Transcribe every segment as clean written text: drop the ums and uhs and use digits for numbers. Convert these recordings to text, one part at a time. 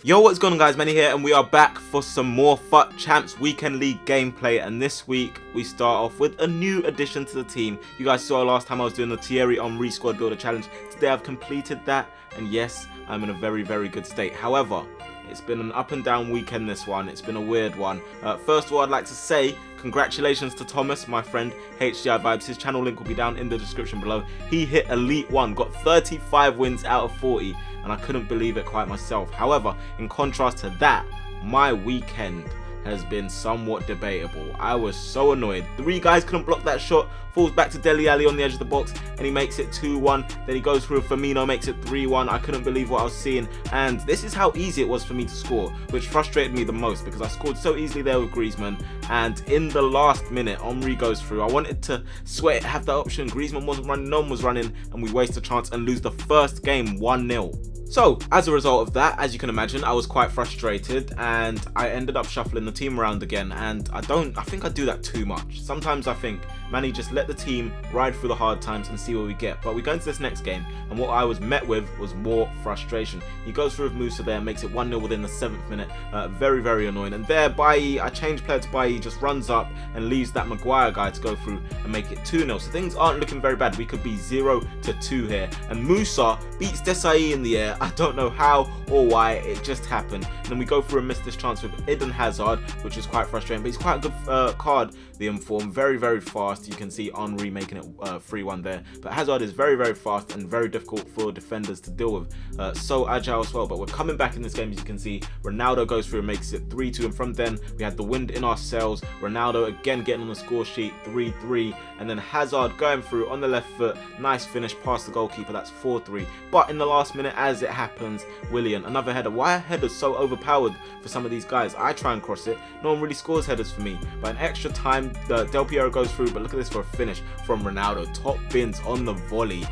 Yo, what's going on guys, Manny here, and we are back for some more FUT Champs Weekend League gameplay. And this week we start off with a new addition to the team. You guys saw last time I was doing the Thierry Henry squad builder challenge. Today I've completed that, and yes, I'm in a very good state. However, it's been an up and down weekend this one. It's been a weird one. First of all, I'd like to say congratulations to Thomas, my friend, HDI Vibes. His channel link will be down in the description below. He hit Elite 1, got 35 wins out of 40, and I couldn't believe it quite myself. However, in contrast to that, my weekend has been somewhat debatable. I was so annoyed. 3 guys couldn't block that shot. Falls back to Dele Alli on the edge of the box, and he makes it 2-1. Then he goes through Firmino, makes it 3-1. I couldn't believe what I was seeing, and this is how easy it was for me to score, which frustrated me the most because I scored so easily there with Griezmann. And in the last minute, Henry goes through. I wanted to sweat, have that option. Griezmann wasn't running, no one was running, and we waste a chance and lose the first game 1-0. So, as a result of that, as you can imagine, I was quite frustrated, and I ended up shuffling the team around again. And I think I do that too much. Sometimes I think, Manny, just let the team ride through the hard times and see what we get. But we go into this next game, and what I was met with was more frustration. He goes through with Musa there, makes it 1-0 within the 7th minute. Very annoying. And there, Bailly, I changed player to Bailly, just runs up and leaves that Maguire guy to go through and make it 2-0. So things aren't looking very bad. We could be 0-2 here. And Musa beats Desai in the air. I don't know how or why, it just happened. And then we go through and miss this chance with Eden Hazard, which is quite frustrating, but he's quite a good card, the inform, very fast. You can see Henry making it 3-1 there, but Hazard is very fast and very difficult for defenders to deal with, so agile as well. But we're coming back in this game. As you can see, Ronaldo goes through and makes it 3-2, and from then we had the wind in our sails. Ronaldo again getting on the score sheet, 3-3, and then Hazard going through on the left foot, nice finish past the goalkeeper, that's 4-3. But in the last minute, as it happens, Willian, another header. Why are headers so overpowered for some of these guys? I try and cross it, no one really scores headers for me. But in extra time, Del Piero goes through, but look at this for a finish from Ronaldo, top bins on the volley.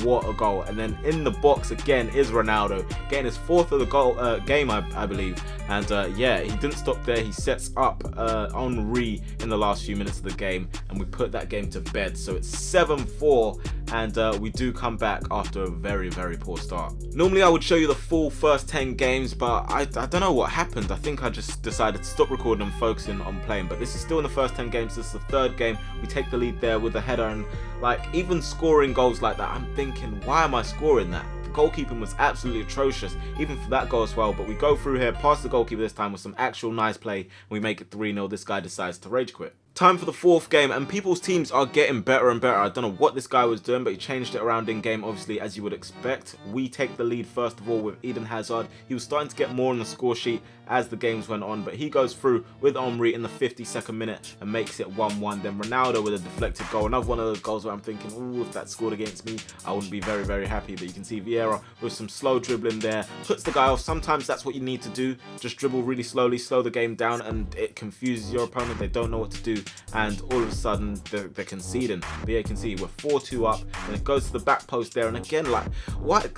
What a goal. And then in the box again is Ronaldo, getting his 4th of the goal game, I believe. And yeah, he didn't stop there. He sets up Henry in the last few minutes of the game, and we put that game to bed. So it's 7-4, and we do come back after a very poor start. Normally I would show you the full first 10 games, but I don't know what happened. I think I just decided to stop recording and focusing on playing. But this is still in the first 10 games. This is the 3rd game. We take the lead there with a header, and like, even scoring goals like that, I'm thinking, why am I scoring that? The goalkeeping was absolutely atrocious, even for that goal as well. But we go through here, past the goalkeeper this time with some actual nice play, and we make it 3-0. This guy decides to rage quit. Time for the 4th game, and people's teams are getting better and better. I don't know what this guy was doing, but he changed it around in game, obviously, as you would expect. We take the lead first of all with Eden Hazard. He was starting to get more on the score sheet as the games went on, but he goes through with Henry in the 52nd minute and makes it 1-1. Then Ronaldo with a deflected goal, another one of those goals where I'm thinking, ooh, if that scored against me, I wouldn't be very happy. But you can see Vieira with some slow dribbling there, puts the guy off. Sometimes that's what you need to do, just dribble really slowly, slow the game down, and it confuses your opponent. They don't know what to do, and all of a sudden they're conceding. But yeah, you can see we're 4-2 up, and it goes to the back post there. And again, like, what?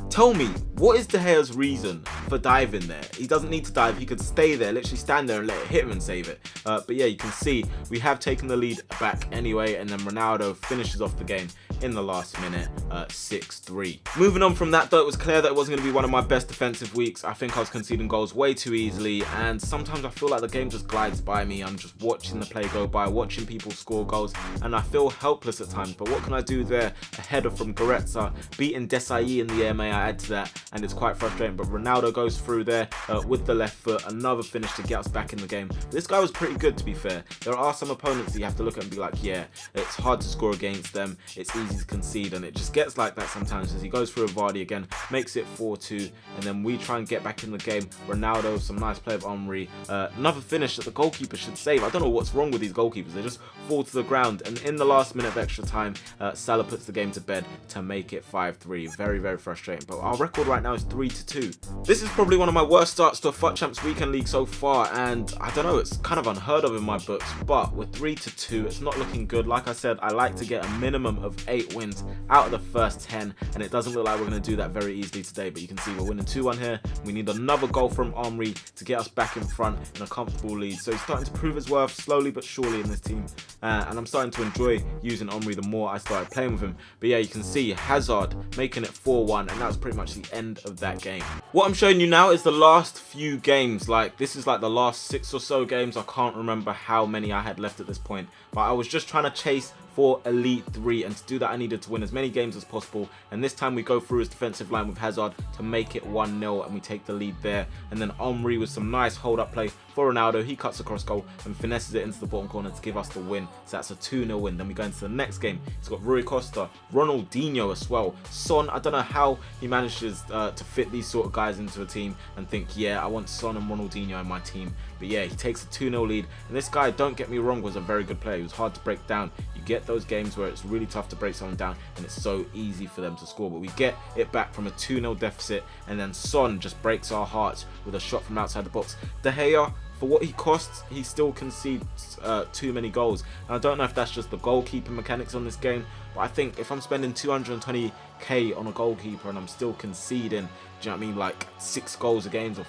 Tell me, what is De Gea's reason for diving there? He doesn't need to dive. He could stay there, literally stand there and let it hit him and save it. But yeah, you can see we have taken the lead back anyway, and then Ronaldo finishes off the game in the last minute, 6-3. Moving on from that though, it was clear that it wasn't going to be one of my best defensive weeks. I think I was conceding goals way too easily, and sometimes I feel like the game just glides by me. I'm just watching the play go by, watching people score goals, and I feel helpless at times. But what can I do there? A header from Goretzka, beating Desai in the air, may I add to that, and it's quite frustrating. But Ronaldo goes through there with the left foot, another finish to get us back in the game. This guy was pretty good, to be fair. There are some opponents that you have to look at and be like, yeah, it's hard to score against them, it's easy to concede, and it just gets like that sometimes. As he goes through Vardy again, makes it 4-2, and then we try and get back in the game. Ronaldo, some nice play of Henry, another finish that the goalkeeper should save. I don't know what's wrong with these goalkeepers, they just fall to the ground. And in the last minute of extra time, Salah puts the game to bed to make it 5-3. Very frustrating, but our record right now is 3-2. This is probably one of my worst starts to a FUT Champs Weekend League so far, and I don't know, it's kind of unheard of in my books, but we're 3-2. It's not looking good. Like I said, I like to get a minimum of 8 8 wins out of the first 10, and it doesn't look like we're going to do that very easily today, but you can see we're winning 2-1 here. We need another goal from Henry to get us back in front in a comfortable lead. So he's starting to prove his worth slowly but surely in this team, and I'm starting to enjoy using Henry the more I started playing with him. But yeah, you can see Hazard making it 4-1, and that was pretty much the end of that game. What I'm showing you now is the last few games. Like, this is like the last 6 or so games. I can't remember how many I had left at this point, but I was just trying to chase for Elite 3, and to do that I needed to win as many games as possible. And this time we go through his defensive line with Hazard to make it 1-0, and we take the lead there. And then Henry with some nice hold up play for Ronaldo. He cuts across goal and finesses it into the bottom corner to give us the win. So that's a 2-0 win. Then we go into the next game. He's got Rui Costa, Ronaldinho as well, Son. I don't know how he manages to fit these sort of guys into a team and think, yeah, I want Son and Ronaldinho in my team. But yeah, he takes a 2-0 lead. And this guy, don't get me wrong, was a very good player. He was hard to break down. You get those games where it's really tough to break someone down and it's so easy for them to score, but we get it back from a 2-0 deficit, and then Son just breaks our hearts with a shot from outside the box. De Gea, for what he costs, he still concedes too many goals. And I don't know if that's just the goalkeeping mechanics on this game, but I think if I'm spending 220k on a goalkeeper and I'm still conceding, do you know what I mean, like 6 goals a game or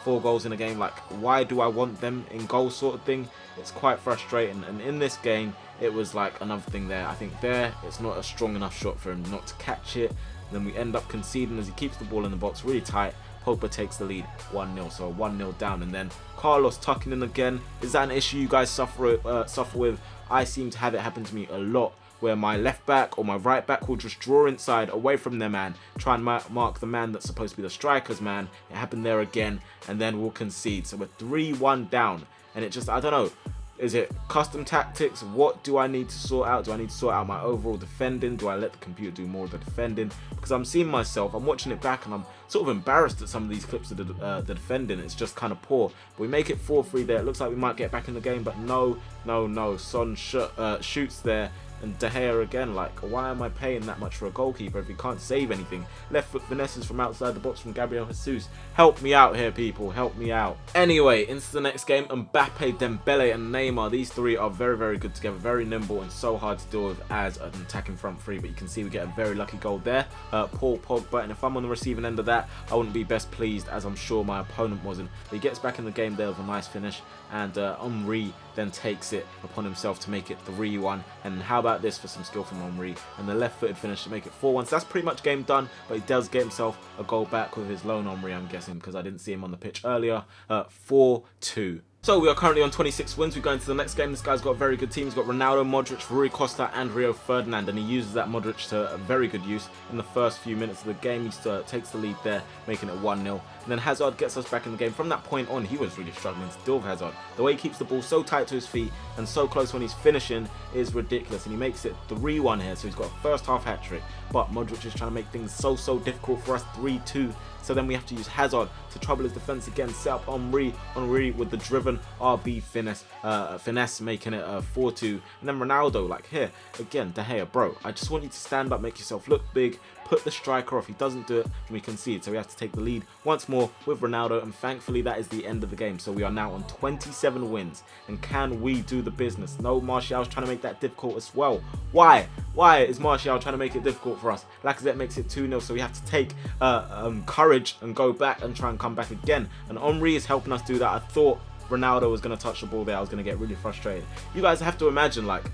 4 goals in a game, like, why do I want them in goal sort of thing? It's quite frustrating. And in this game, it was like another thing there. I think there, it's not a strong enough shot for him not to catch it. And then we end up conceding as he keeps the ball in the box really tight. Pogba takes the lead 1-0, so 1-0 down. And then Carlos tucking in again. Is that an issue you guys suffer with? I seem to have it happen to me a lot, where my left back or my right back will just draw inside away from their man, try and mark the man that's supposed to be the striker's man. It happened there again, and then we'll concede. So we're 3-1 down, and it just, I don't know. Is it custom tactics? What do I need to sort out? Do I need to sort out my overall defending? Do I let the computer do more of the defending? Because I'm seeing myself, I'm watching it back, and I'm sort of embarrassed at some of these clips of the defending. It's just kind of poor. But we make it 4-3 there. It looks like we might get back in the game, but no. Son shoots there. And De Gea again, like, why am I paying that much for a goalkeeper if he can't save anything? Left foot finesses from outside the box from Gabriel Jesus. Help me out here, people. Help me out. Anyway, into the next game. Mbappe, Dembele, and Neymar. These three are very, very good together. Very nimble and so hard to deal with as an attacking front three. But you can see we get a very lucky goal there. Paul Pogba. And if I'm on the receiving end of that, I wouldn't be best pleased, as I'm sure my opponent wasn't. But he gets back in the game there with a nice finish. And Henry then takes it upon himself to make it 3-1. And how about this for some skill from Henry? And the left-footed finish to make it 4-1. So that's pretty much game done. But he does get himself a goal back with his lone Henry, I'm guessing, because I didn't see him on the pitch earlier. 4-2. So we are currently on 26 wins. We go into the next game. This guy's got a very good team. He's got Ronaldo, Modric, Rui Costa, and Rio Ferdinand, and he uses that Modric to very good use in the first few minutes of the game. He takes the lead there, making it 1-0. And then Hazard gets us back in the game. From that point on, he was really struggling to deal with Hazard. The way he keeps the ball so tight to his feet and so close when he's finishing is ridiculous, and he makes it 3-1 here. So he's got a first half hat trick, but Modric is trying to make things so difficult for us. 3-2. So then we have to use Hazard to trouble his defense again, set up Henry with the driven RB finesse, making it 4-2. And then Ronaldo, like here, again, De Gea, bro, I just want you to stand up, make yourself look big, put the striker off. He doesn't do it, and we concede. So we have to take the lead once more with Ronaldo, and thankfully that is the end of the game. So we are now on 27 wins, and can we do the business? No, Martial's trying to make that difficult as well. Why is Martial trying to make it difficult for us? Lacazette makes it 2-0, so we have to take courage and go back and try and come back again. And Henry is helping us do that. I thought Ronaldo was going to touch the ball there. I was going to get really frustrated. You guys have to imagine, like,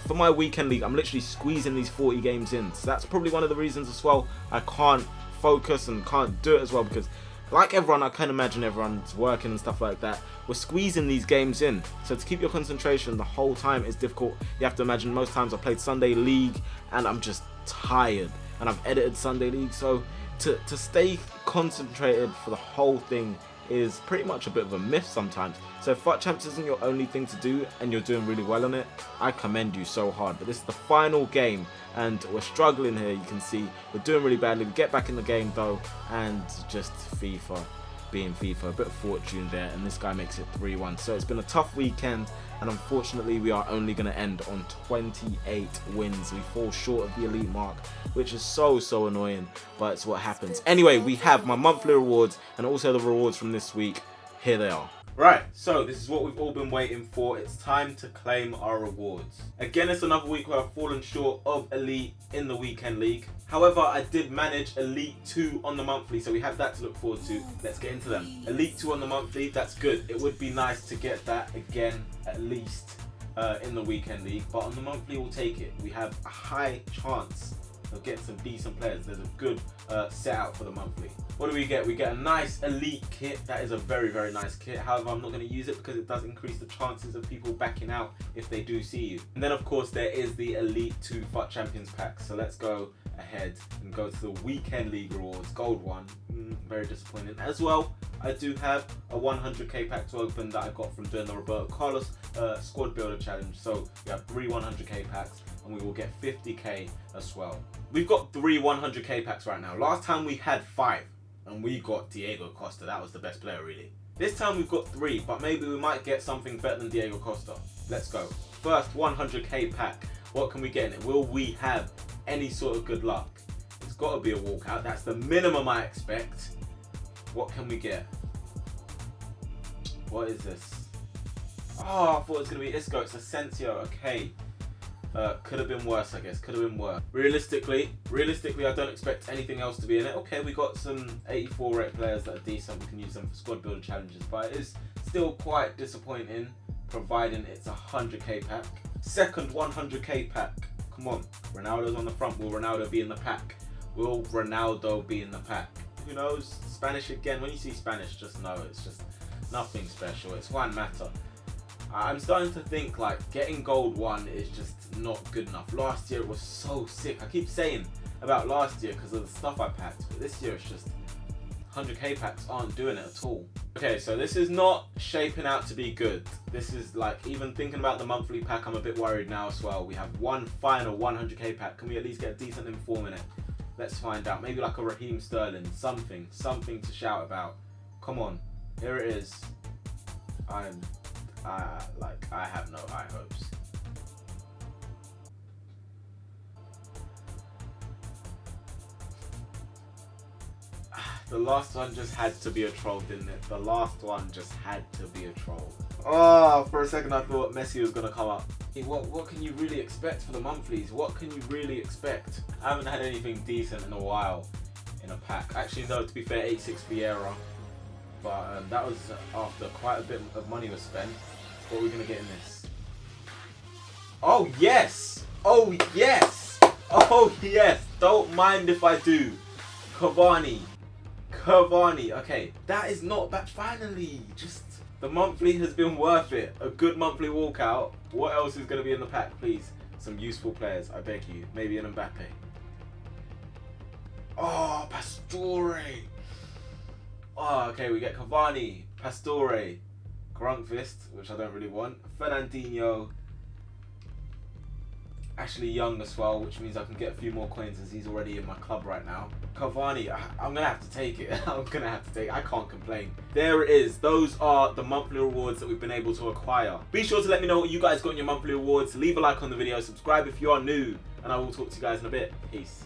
for my weekend league, I'm literally squeezing these 40 games in. So that's probably one of the reasons as well I can't focus and can't do it as well, because like everyone, I can imagine everyone's working and stuff like that. We're squeezing these games in. So to keep your concentration the whole time is difficult. You have to imagine most times I played Sunday League and I'm just tired. And I've edited Sunday League. So to stay concentrated for the whole thing is pretty much a bit of a myth sometimes. So if FUT Champs isn't your only thing to do and you're doing really well on it, I commend you so hard. But this is the final game and we're struggling here. You can see we're doing really badly. We get back in the game though, and just FIFA being FIFA, a bit of fortune there, and this guy makes it 3-1. So it's been a tough weekend, and unfortunately we are only going to end on 28 wins. We fall short of the elite mark, which is so annoying, but it's what happens. Anyway, we have my monthly rewards and also the rewards from this week. Here they are. Right, so this is what we've all been waiting for. It's time to claim our rewards. Again, it's another week where I've fallen short of Elite in the Weekend League. However, I did manage Elite 2 on the monthly, so we have that to look forward to. Let's get into them. Elite 2 on the monthly, that's good. It would be nice to get that again, at least in the Weekend League. But on the monthly, we'll take it. We have a high chance of getting some decent players. There's a good set out for the monthly. What do we get? We get a nice Elite kit. That is a very, very nice kit. However, I'm not going to use it because it does increase the chances of people backing out if they do see you. And then, of course, there is the Elite 2 FUT Champions pack. So let's go ahead and go to the Weekend League rewards. Gold one, very disappointing. As well, I do have a 100k pack to open that I got from doing the Roberto Carlos Squad Builder Challenge. So we have 3 100k packs and we will get 50k as well. We've got 3 100k packs right now. Last time we had 5. And we got Diego Costa. That was the best player, really. This time we've got 3, but maybe we might get something better than Diego Costa. Let's go. First 100k pack. What can we get in it? Will we have any sort of good luck? It's got to be a walkout. That's the minimum I expect. What can we get? What is this? Oh, I thought it was going to be Isco. It's Asensio. Okay. Could have been worse, I guess. Could have been worse. Realistically, I don't expect anything else to be in it. Okay, we got some 84 rate players that are decent. We can use them for squad builder challenges, but it is still quite disappointing, providing it's a 100k pack. Second 100k pack. Come on, Ronaldo's on the front. Will Ronaldo be in the pack? Will Ronaldo be in the pack? Who knows? Spanish again. When you see Spanish, just know it's just nothing special. It's Juan Mata. I'm starting to think like getting gold 1 is just not good enough. Last year it was so sick. I keep saying about last year because of the stuff I packed, but this year it's just 100k packs aren't doing it at all. Okay, so this is not shaping out to be good. This is like, even thinking about the monthly pack, I'm a bit worried now as well. We have one final 100k pack. Can we at least get a decent inform in it? Let's find out. Maybe like a Raheem Sterling, something to shout about. Come on, here it is. I have no high hopes. The last one just had to be a troll, didn't it? The last one just had to be a troll. Oh, for a second I thought Messi was going to come up. What can you really expect for the monthlies? What can you really expect? I haven't had anything decent in a while in a pack. Actually, no, to be fair, 86 Vieira. But that was after quite a bit of money was spent. What are we going to get in this? Oh, yes! Oh, yes! Oh, yes! Don't mind if I do. Cavani. Okay, that is not bad. Finally, just the monthly has been worth it. A good monthly walkout. What else is going to be in the pack, please? Some useful players, I beg you. Maybe an Mbappe. Oh, Pastore. Oh, okay, we get Cavani, Pastore, Grunkvist, which I don't really want, Fernandinho, Ashley Young as well, which means I can get a few more coins as he's already in my club right now. Cavani, I'm going to have to take it. I can't complain. There it is. Those are the monthly rewards that we've been able to acquire. Be sure to let me know what you guys got in your monthly rewards. Leave a like on the video, subscribe if you are new, and I will talk to you guys in a bit. Peace.